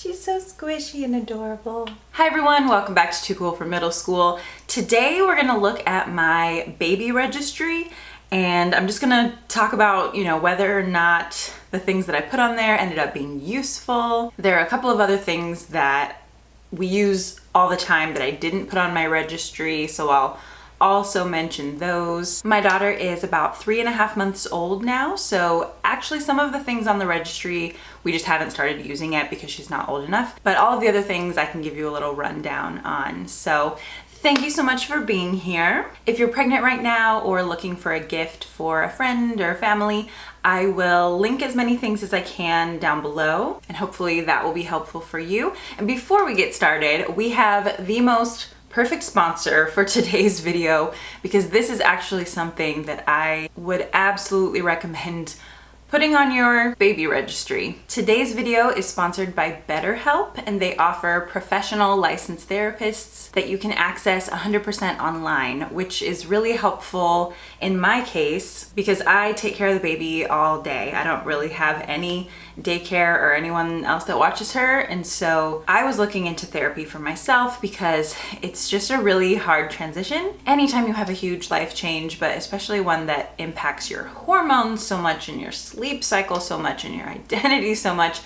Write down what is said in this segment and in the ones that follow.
She's so squishy and adorable. Hi everyone, welcome back to Too Cool for Middle School. Today we're gonna look at my baby registry, and I'm just gonna talk about, whether or not the things that I put on there ended up being useful. There are a couple of other things that we use all the time that I didn't put on my registry, so I'll also mention those. My daughter is about 3.5 months old now, so actually some of the things on the registry we just haven't started using yet because she's not old enough, but all of the other things I can give you a little rundown on. So thank you so much for being here. If you're pregnant right now or looking for a gift for a friend or family, I will link as many things as I can down below, and hopefully that will be helpful for you. And before we get started, we have the most perfect sponsor for today's video, because this is actually something that I would absolutely recommend putting on your baby registry. Today's video is sponsored by BetterHelp, and they offer professional licensed therapists that you can access 100% online, which is really helpful in my case because I take care of the baby all day. I don't really have any daycare or anyone else that watches her, and so I was looking into therapy for myself because it's just a really hard transition anytime you have a huge life change, but especially one that impacts your hormones so much and your sleep cycle so much and your identity so much.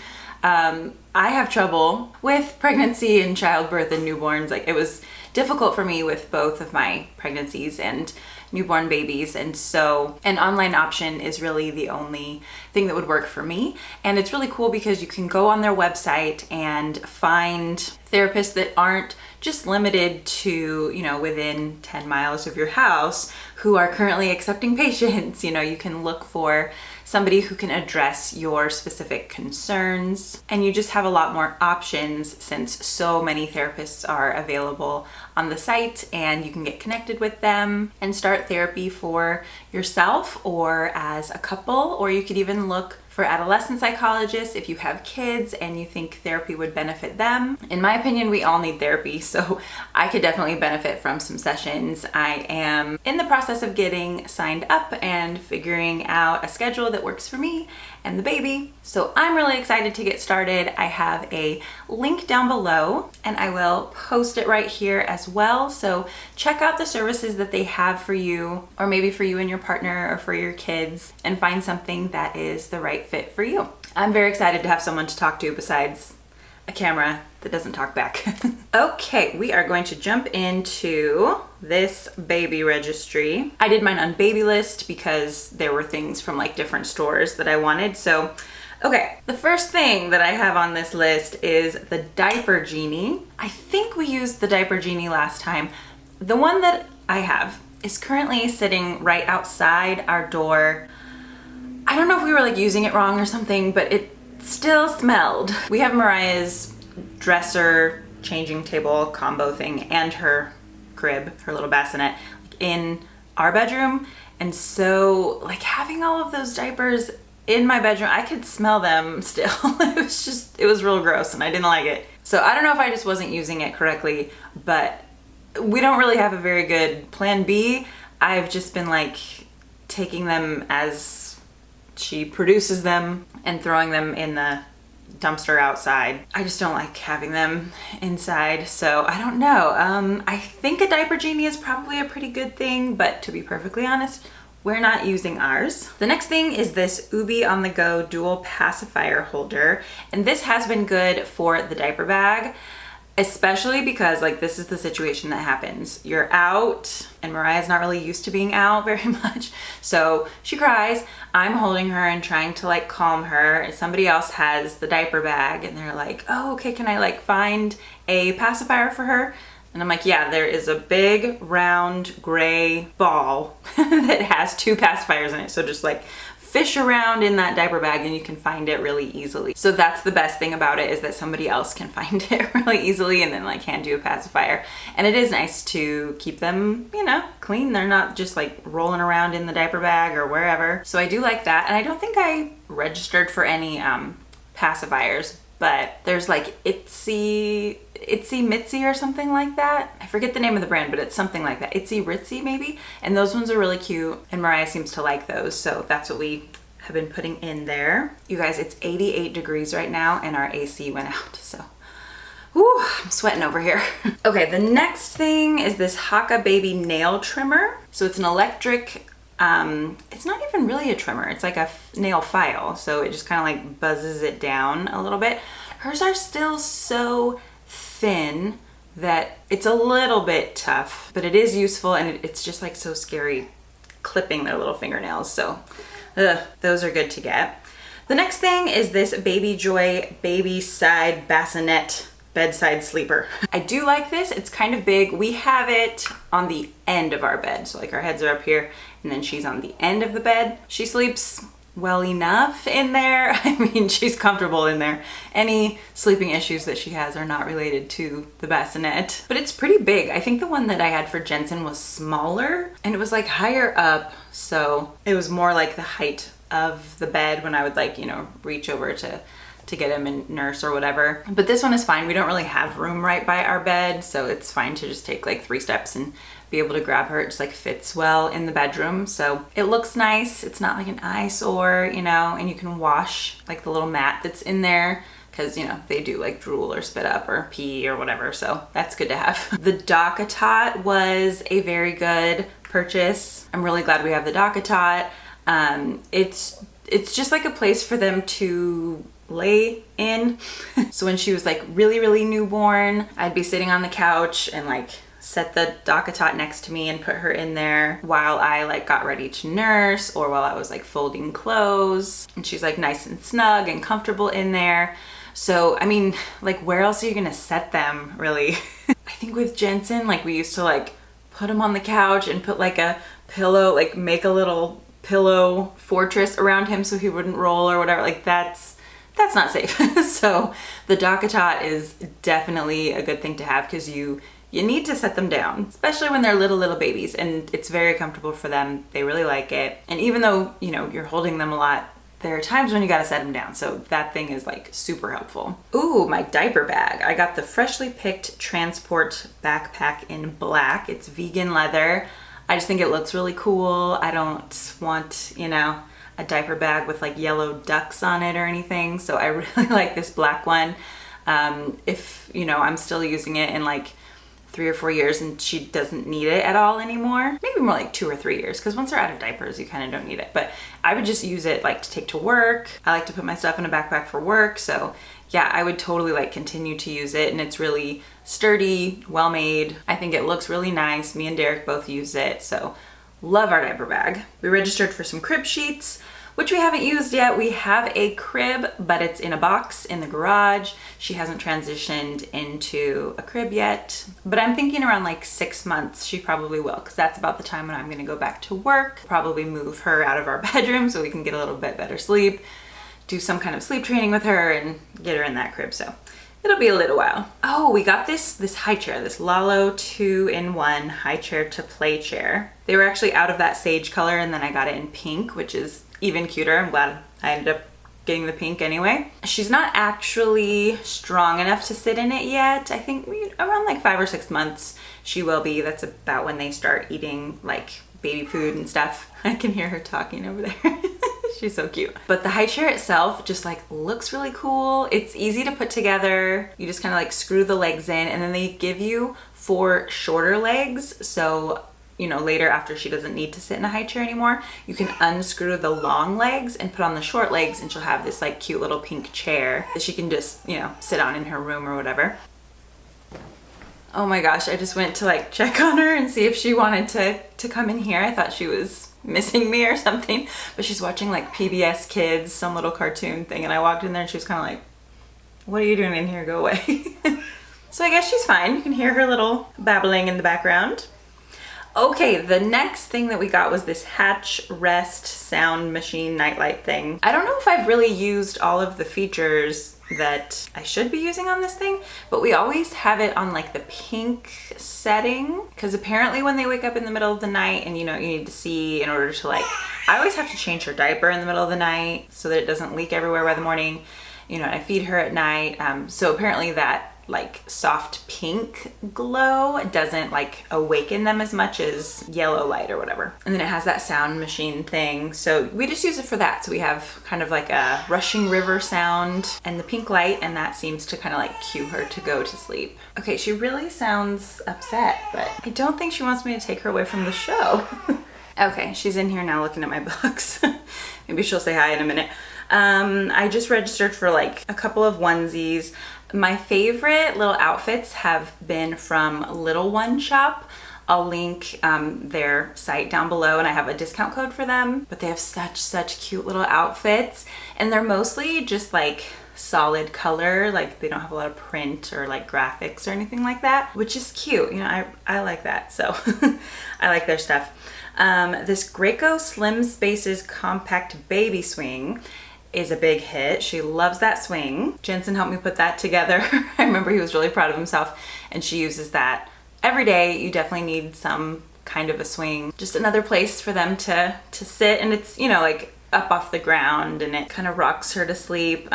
I have trouble with pregnancy and childbirth and newborns. Like, it was difficult for me with both of my pregnancies and newborn babies, and so an online option is really the only thing that would work for me. And it's really cool because you can go on their website and find therapists that aren't just limited to, within 10 miles of your house who are currently accepting patients. You can look for somebody who can address your specific concerns, and you just have a lot more options since so many therapists are available on the site, and you can get connected with them and start therapy for yourself or as a couple, or you could even look for adolescent psychologists if you have kids and you think therapy would benefit them. In my opinion, we all need therapy, so I could definitely benefit from some sessions. I am in the process of getting signed up and figuring out a schedule that works for me and the baby, so I'm really excited to get started. I have a link down below and I will post it right here as well, so check out the services that they have for you, or maybe for you and your partner or for your kids, and find something that is the right fit for you. I'm very excited to have someone to talk to besides a camera that doesn't talk back. Okay, we are going to jump into this baby registry. I did mine on Babylist because there were things from like different stores that I wanted. So, okay, the first thing that I have on this list is the Diaper Genie. I think we used the Diaper Genie last time. The one that I have is currently sitting right outside our door. I don't know if we were like using it wrong or something, but it still smelled. We have Mariah's dresser changing table combo thing and her crib, her little bassinet, in our bedroom, and so like having all of those diapers in my bedroom, I could smell them still. It was real gross and I didn't like it. So I don't know if I just wasn't using it correctly, but we don't really have a very good plan B. I've just been like taking them as she produces them and throwing them in the dumpster outside. I just don't like having them inside, so I don't know. I think a Diaper Genie is probably a pretty good thing, but to be perfectly honest, we're not using ours. The next thing is this Ubi on the go dual pacifier holder, and this has been good for the diaper bag, especially because like this is the situation that happens. You're out and Mariah's not really used to being out very much, so she cries. I'm holding her and trying to like calm her. Somebody else has the diaper bag and they're like, oh, okay, can I like find a pacifier for her? And I'm like, yeah, there is a big round gray ball that has 2 pacifiers in it, so just like fish around in that diaper bag and you can find it really easily. So that's the best thing about it, is that somebody else can find it really easily and then like hand you a pacifier. And it is nice to keep them, clean. They're not just like rolling around in the diaper bag or wherever. So I do like that. And I don't think I registered for any pacifiers, but there's like Itsy Mitsy or something like that. I forget the name of the brand, but it's something like that. Itsy Ritzy maybe. And those ones are really cute and Mariah seems to like those. So that's what we have been putting in there. You guys, it's 88 degrees right now and our AC went out, so whew, I'm sweating over here. Okay, the next thing is this Haka Baby nail trimmer. So it's an electric, it's not even really a trimmer, it's like a nail file. So it just kind of like buzzes it down a little bit. Hers are still so thin that it's a little bit tough, but it is useful, and it's just like so scary clipping their little fingernails. So those are good to get. The next thing is this Baby Joy Baby Side Bassinet bedside sleeper. I do like this. It's kind of big. We have it on the end of our bed. So like our heads are up here and then she's on the end of the bed. She sleeps well enough in there. I mean, she's comfortable in there. Any sleeping issues that she has are not related to the bassinet, but it's pretty big. I think the one that I had for Jensen was smaller and it was like higher up. So it was more like the height of the bed when I would like, you know, reach over to get him and nurse or whatever. But this one is fine. We don't really have room right by our bed, so it's fine to just take like 3 steps and be able to grab her. It just like fits well in the bedroom. So it looks nice. It's not like an eyesore, you know, and you can wash like the little mat that's in there because, you know, they do like drool or spit up or pee or whatever. So that's good to have. The Dockatot was a very good purchase. I'm really glad we have the Dockatot. It's just like a place for them to lay in. So when she was like really newborn, I'd be sitting on the couch and like set the Dockatot next to me and put her in there while I like got ready to nurse or while I was like folding clothes, and she's like nice and snug and comfortable in there. So I mean, like where else are you gonna set them really? I think with Jensen, like we used to like put him on the couch and put like a pillow, like make a little pillow fortress around him so he wouldn't roll or whatever. Like that's not safe. So the Dockatot is definitely a good thing to have because you need to set them down, especially when they're little babies, and it's very comfortable for them. They really like it. And even though, you know, you're holding them a lot, there are times when you gotta set them down. So that thing is like super helpful. Ooh, my diaper bag. I got the Freshly Picked Transport backpack in black. It's vegan leather. I just think it looks really cool. I don't want, you know, a diaper bag with like yellow ducks on it or anything. So I really like this black one. If, you know, I'm still using it in like 3 or 4 years and she doesn't need it at all anymore, maybe more like 2 or 3 years, because once they're out of diapers, you kind of don't need it. But I would just use it like to take to work. I like to put my stuff in a backpack for work. So yeah, I would totally like continue to use it, and it's really sturdy, well made. I think it looks really nice. Me and Derek both use it. So love our diaper bag. We registered for some crib sheets, which we haven't used yet. We have a crib, but it's in a box in the garage. She hasn't transitioned into a crib yet, but I'm thinking around like 6 months she probably will, because that's about the time when I'm gonna go back to work. Probably move her out of our bedroom so we can get a little bit better sleep, do some kind of sleep training with her and get her in that crib. So it'll be a little while. Oh, we got this high chair, this Lalo 2-in-1 high chair to play chair. They were actually out of that sage color, and then I got it in pink, which is even cuter. I'm glad I ended up getting the pink anyway. She's not actually strong enough to sit in it yet. I think around like 5 or 6 months she will be. That's about when they start eating like baby food and stuff. I can hear her talking over there. She's so cute. But the high chair itself just like looks really cool. It's easy to put together. You just kind of like screw the legs in, and then they give you 4 shorter legs. So, you know, later after she doesn't need to sit in a high chair anymore, you can unscrew the long legs and put on the short legs, and she'll have this like cute little pink chair that she can just, you know, sit on in her room or whatever. Oh my gosh, I just went to like check on her and see if she wanted to come in here. I thought she was missing me or something, but she's watching like PBS Kids, some little cartoon thing, and I walked in there and she was kind of like, what are you doing in here? Go away. So I guess she's fine. You can hear her little babbling in the background. Okay, the next thing that we got was this Hatch Rest sound machine nightlight thing. I don't know if I've really used all of the features that I should be using on this thing, but we always have it on like the pink setting, because apparently when they wake up in the middle of the night and, you know, you need to see in order to like, I always have to change her diaper in the middle of the night so that it doesn't leak everywhere by the morning. You know, I feed her at night. So apparently that like soft pink glow. It doesn't like awaken them as much as yellow light or whatever. And then it has that sound machine thing. So we just use it for that. So we have kind of like a rushing river sound and the pink light, and that seems to kind of like cue her to go to sleep. Okay, she really sounds upset, but I don't think she wants me to take her away from the show. Okay, she's in here now looking at my books. Maybe she'll say hi in a minute. I just registered for like a couple of onesies. My favorite little outfits have been from Little One Shop. I'll link their site down below, and I have a discount code for them, but they have such cute little outfits, and they're mostly just like solid color, like they don't have a lot of print or like graphics or anything like that, which is cute. You know, I like that, so I like their stuff. This Graco Slim Spaces Compact Baby Swing is a big hit. She loves that swing. Jensen helped me put that together. I remember he was really proud of himself, and she uses that every day. You definitely need some kind of a swing. Just another place for them to sit, and it's, you know, like up off the ground, and it kind of rocks her to sleep.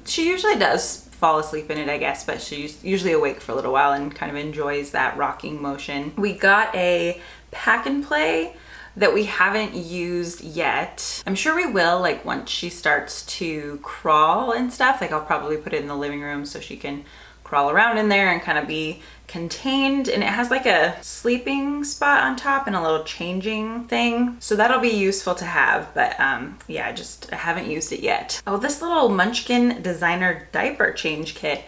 She usually does fall asleep in it, I guess, but she's usually awake for a little while and kind of enjoys that rocking motion. We got a pack and play that we haven't used yet. I'm sure we will, like once she starts to crawl and stuff. Like I'll probably put it in the living room so she can crawl around in there and kind of be contained. And it has like a sleeping spot on top and a little changing thing, so that'll be useful to have. But yeah, I haven't used it yet. Oh, this little Munchkin designer diaper change kit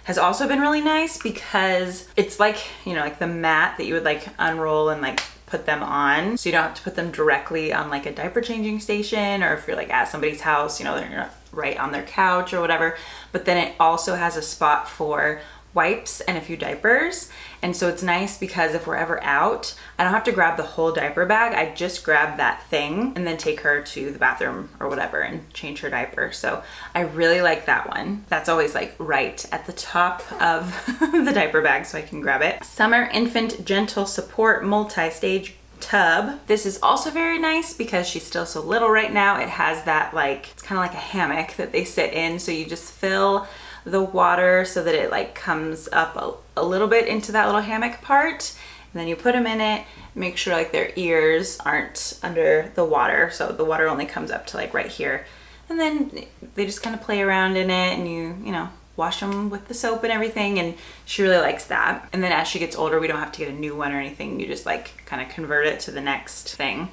has also been really nice because it's like, you know, like the mat that you would like unroll and like put them on, so you don't have to put them directly on like a diaper changing station, or if you're like at somebody's house, you know, they're not right on their couch or whatever. But then it also has a spot for wipes and a few diapers, and so it's nice because if we're ever out, I don't have to grab the whole diaper bag. I just grab that thing and then take her to the bathroom or whatever and change her diaper. So I really like that one. That's always like right at the top of the diaper bag, so I can grab it. Summer Infant Gentle Support MultiStage tub. This is also very nice because she's still so little right now. It has that like, it's kind of like a hammock that they sit in, so you just fill the water so that it like comes up a little bit into that little hammock part, and then you put them in it. Make sure like their ears aren't under the water, so the water only comes up to like right here, and then they just kind of play around in it, and you know, wash them with the soap and everything, and she really likes that. And then as she gets older, we don't have to get a new one or anything. You just like kind of convert it to the next thing.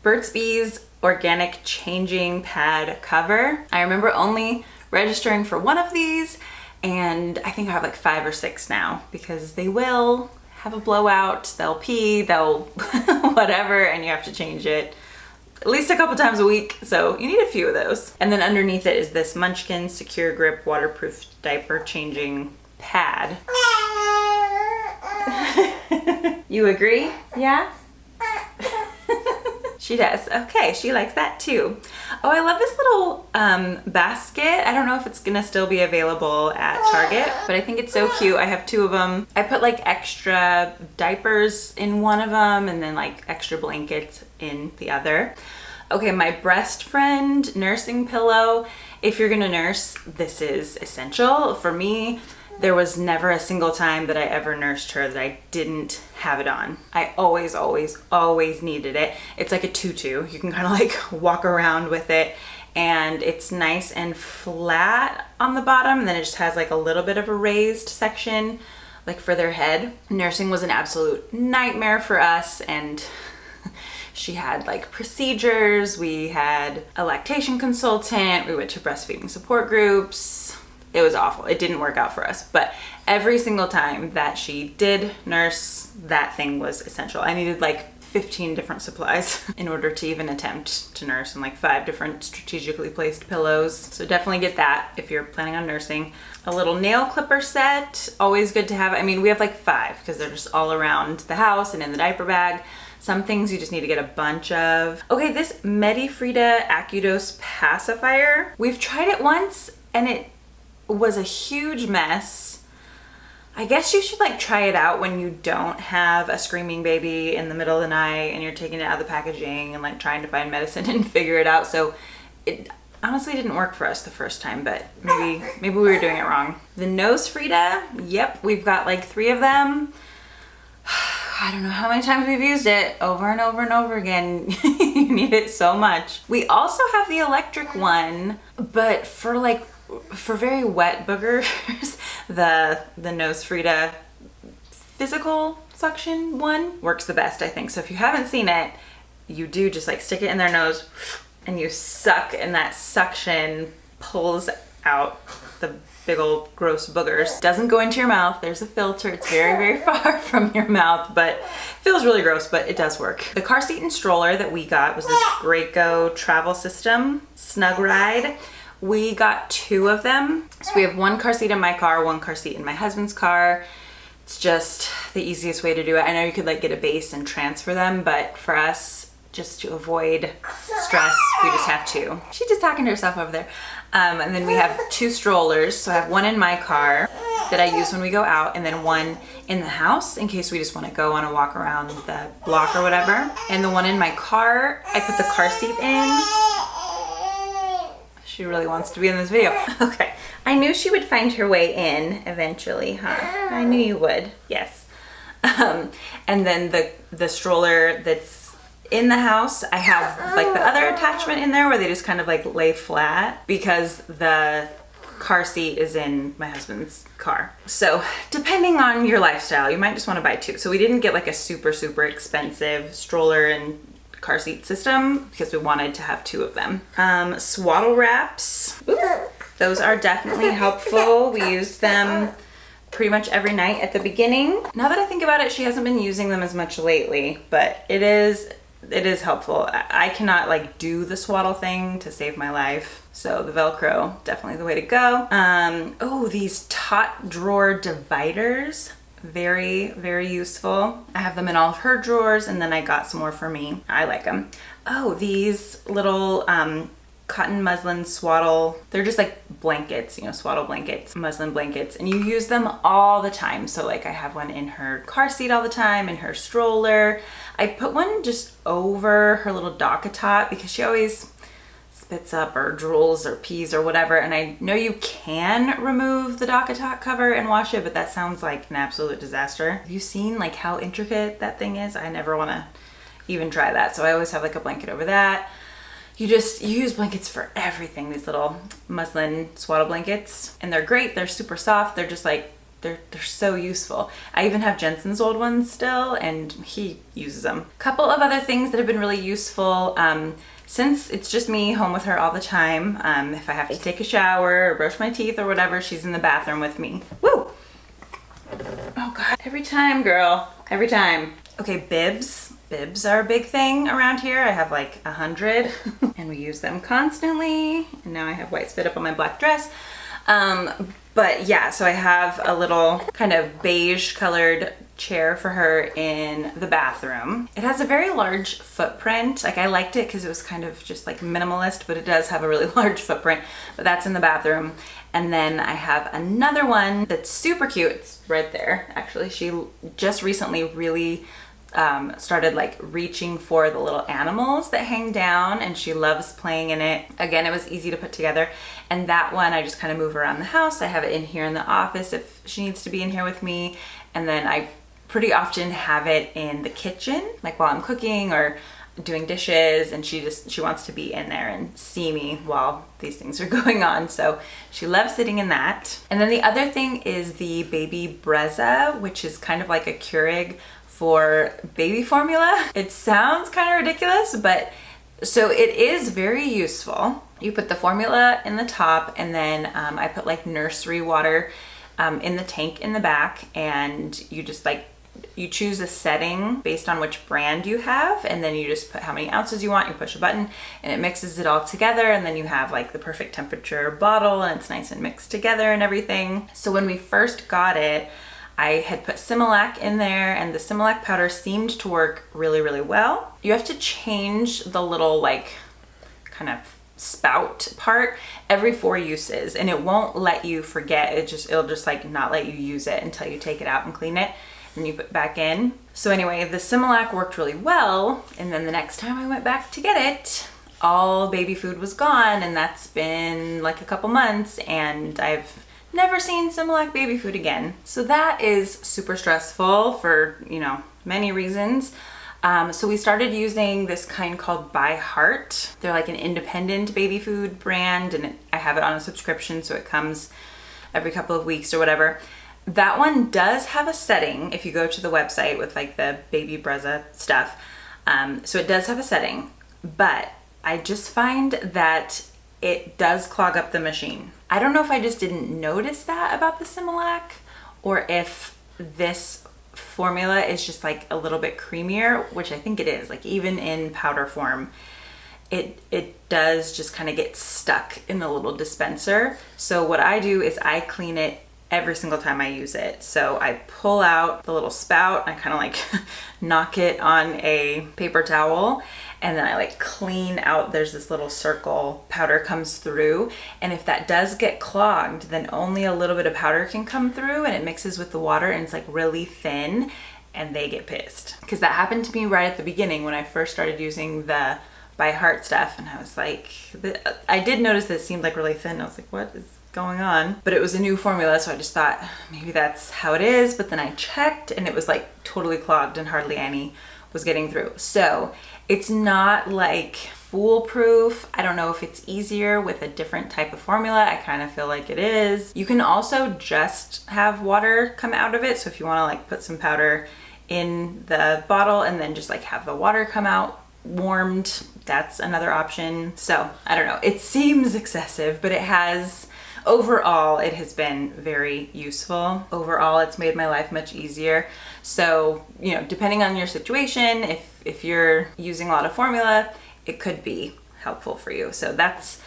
Burts Bees Organic Changing Pad Cover. I remember only registering for one of these, and I think I have like 5 or 6 now, because they will have a blowout, they'll pee, they'll whatever, and you have to change it at least a couple times a week, so you need a few of those. And then underneath it is this Munchkin Secure Grip Waterproof Diaper Changing Pad. You agree? Yeah? She does. Okay, she likes that too. Oh, I love this little basket. I don't know if it's gonna still be available at Target, but I think it's so cute. I have 2 of them. I put like extra diapers in one of them and then like extra blankets in the other. Okay, my breast friend nursing pillow. If you're gonna nurse, this is essential. For me, there was never a single time that I ever nursed her that I didn't have it on. I always needed it. It's like a tutu. You can kind of like walk around with it, and it's nice and flat on the bottom, and then it just has like a little bit of a raised section like for their head. Nursing was an absolute nightmare for us, and she had like procedures. We had a lactation consultant. We went to breastfeeding support groups. It was awful. It didn't work out for us, but every single time that she did nurse, that thing was essential. I needed like 15 different supplies in order to even attempt to nurse, and like 5 different strategically placed pillows. So definitely get that if you're planning on nursing. A little nail clipper set, always good to have. I mean, we have like 5 because they're just all around the house and in the diaper bag. Some things you just need to get a bunch of. Okay, this Frida AccuDose pacifier. We've tried it once and it was a huge mess. I guess you should like try it out when you don't have a screaming baby in the middle of the night and you're taking it out of the packaging and like trying to find medicine and figure it out. So honestly didn't work for us the first time, but maybe we were doing it wrong. The nose Frida, yep, we've got like 3 of them. I don't know how many times we've used it, over and over and over again. You need it so much. We also have the electric one, but for very wet boogers, the nose Frida physical suction one works the best, I think. So if you haven't seen it, you do just like stick it in their nose and you suck, and that suction pulls out the big old gross boogers. Doesn't go into your mouth. There's a filter. It's very, very far from your mouth, but feels really gross, but it does work. The car seat and stroller that we got was this Graco travel system, Snug Ride. We got 2 of them. So we have 1 car seat in my car, 1 car seat in my husband's car. It's just the easiest way to do it. I know you could like get a base and transfer them, but for us, just to avoid stress, we just have 2. She's just talking to herself over there. And then we have 2 strollers. So I have 1 in my car that I use when we go out, and then 1 in the house in case we just want to go on a walk around the block or whatever. And the 1 in my car, I put the car seat in. She really wants to be in this video. Okay. I knew she would find her way in eventually, huh? I knew you would. Yes. And then the stroller that's in the house, I have like the other attachment in there where they just kind of like lay flat because the car seat is in my husband's car. So depending on your lifestyle, you might just want to buy 2. So we didn't get like a super, super expensive stroller and car seat system because we wanted to have 2 of them. Swaddle wraps. Ooh, those are definitely helpful. We used them pretty much every night at the beginning. Now that I think about it, she hasn't been using them as much lately, but it is helpful. I cannot like do the swaddle thing to save my life. So the Velcro, definitely the way to go. Oh, these tot drawer dividers. Very, very useful. I have them in all of her drawers, and then I got some more for me. I like them. Oh, these little cotton muslin swaddle, they're just like blankets, you know, swaddle blankets, muslin blankets, and you use them all the time. So like I have one in her car seat all the time, in her stroller. I put one just over her little Dockatot because she always spits up or drools or pees or whatever, and I know you can remove the Dockatot cover and wash it, but that sounds like an absolute disaster. Have you seen like how intricate that thing is? I never want to even try that, so I always have like a blanket over that. You use blankets for everything, these little muslin swaddle blankets, and they're great. They're super soft. They're just like, they're so useful. I even have Jensen's old ones still, and he uses them. Couple of other things that have been really useful. Since it's just me home with her all the time, if I have to take a shower or brush my teeth or whatever, she's in the bathroom with me. Woo! Oh God, every time, girl, every time. Okay, bibs. Bibs are a big thing around here. I have like 100 and we use them constantly. And now I have white spit up on my black dress. But yeah, so I have a little kind of beige colored chair for her in the bathroom. It has a very large footprint. Like I liked it because it was kind of just like minimalist, but it does have a really large footprint, but that's in the bathroom. And then I have another one that's super cute. It's right there. Actually, she just recently really started like reaching for the little animals that hang down, and she loves playing in it. Again, it was easy to put together, and that one I just kind of move around the house. I have it in here in the office if she needs to be in here with me, and then I pretty often have it in the kitchen, like while I'm cooking or doing dishes, and she wants to be in there and see me while these things are going on. So she loves sitting in that. And then the other thing is the baby brezza, which is kind of like a Keurig for baby formula. It sounds kind of ridiculous, but so it is very useful. You put the formula in the top, and then I put like nursery water in the tank in the back, and you just like, you choose a setting based on which brand you have, and then you just put how many ounces you want, you push a button, and it mixes it all together, and then you have like the perfect temperature bottle, and it's nice and mixed together and everything. So when we first got it, I had put Similac in there, and the Similac powder seemed to work really, really well. You have to change the little like kind of spout part every 4 uses, and it won't let you forget. It'll just like not let you use it until you take it out and clean it, and you put it back in. So anyway, the Similac worked really well, and then the next time I went back to get it, all baby food was gone, and that's been like a couple months, and I've never seen Similac baby food again. So that is super stressful for, you know, many reasons. So we started using this kind called By Heart. They're like an independent baby food brand, and I have it on a subscription, so it comes every couple of weeks or whatever. That one does have a setting if you go to the website with like the baby brezza stuff. So it does have a setting, but I just find that it does clog up the machine. I don't know if I just didn't notice that about the Similac, or if this formula is just like a little bit creamier, which I think it is. Like even in powder form, it does just kind of get stuck in the little dispenser. So what I do is I clean it every single time I use it. So I pull out the little spout, I kind of like knock it on a paper towel, and then I like clean out, there's this little circle, powder comes through, and if that does get clogged, then only a little bit of powder can come through, and it mixes with the water, and it's like really thin, and they get pissed. Because that happened to me right at the beginning when I first started using the By Heart stuff, and I was like, I did notice that it seemed like really thin. I was like, what is going on? But it was a new formula, so I just thought maybe that's how it is. But then I checked, and it was like totally clogged, and hardly any was getting through. So it's not like foolproof. I don't know if it's easier with a different type of formula. I kind of feel like it is. You can also just have water come out of it. So if you want to like put some powder in the bottle and then just like have the water come out warmed, that's another option. So I don't know, it seems excessive, but overall it has been very useful. Overall, it's made my life much easier. So, you know, depending on your situation, if you're using a lot of formula, it could be helpful for you. So that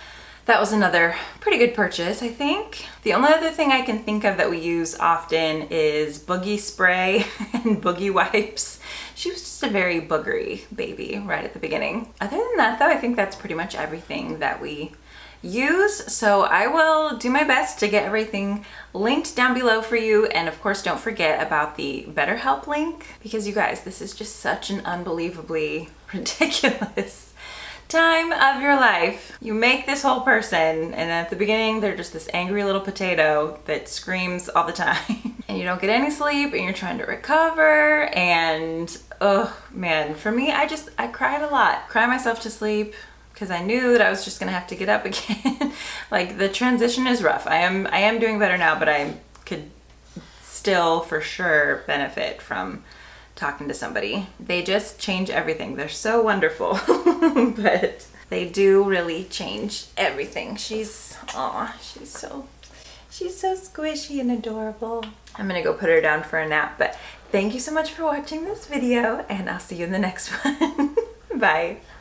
was another pretty good purchase, I think. The only other thing I can think of that we use often is boogie spray and boogie wipes. She was just a very boogery baby right at the beginning. Other than that though, I think that's pretty much everything that we use. So I will do my best to get everything linked down below for you. And of course, don't forget about the BetterHelp link, because you guys, this is just such an unbelievably ridiculous time of your life. You make this whole person, and at the beginning they're just this angry little potato that screams all the time and you don't get any sleep, and you're trying to recover, and oh man, for me, I cried a lot. Cry myself to sleep, because I knew that I was just gonna have to get up again. Like, the transition is rough. I am doing better now, but I could still for sure benefit from talking to somebody. They just change everything. They're so wonderful, but they do really change everything. She's so squishy and adorable. I'm gonna go put her down for a nap, but thank you so much for watching this video, and I'll see you in the next one. Bye.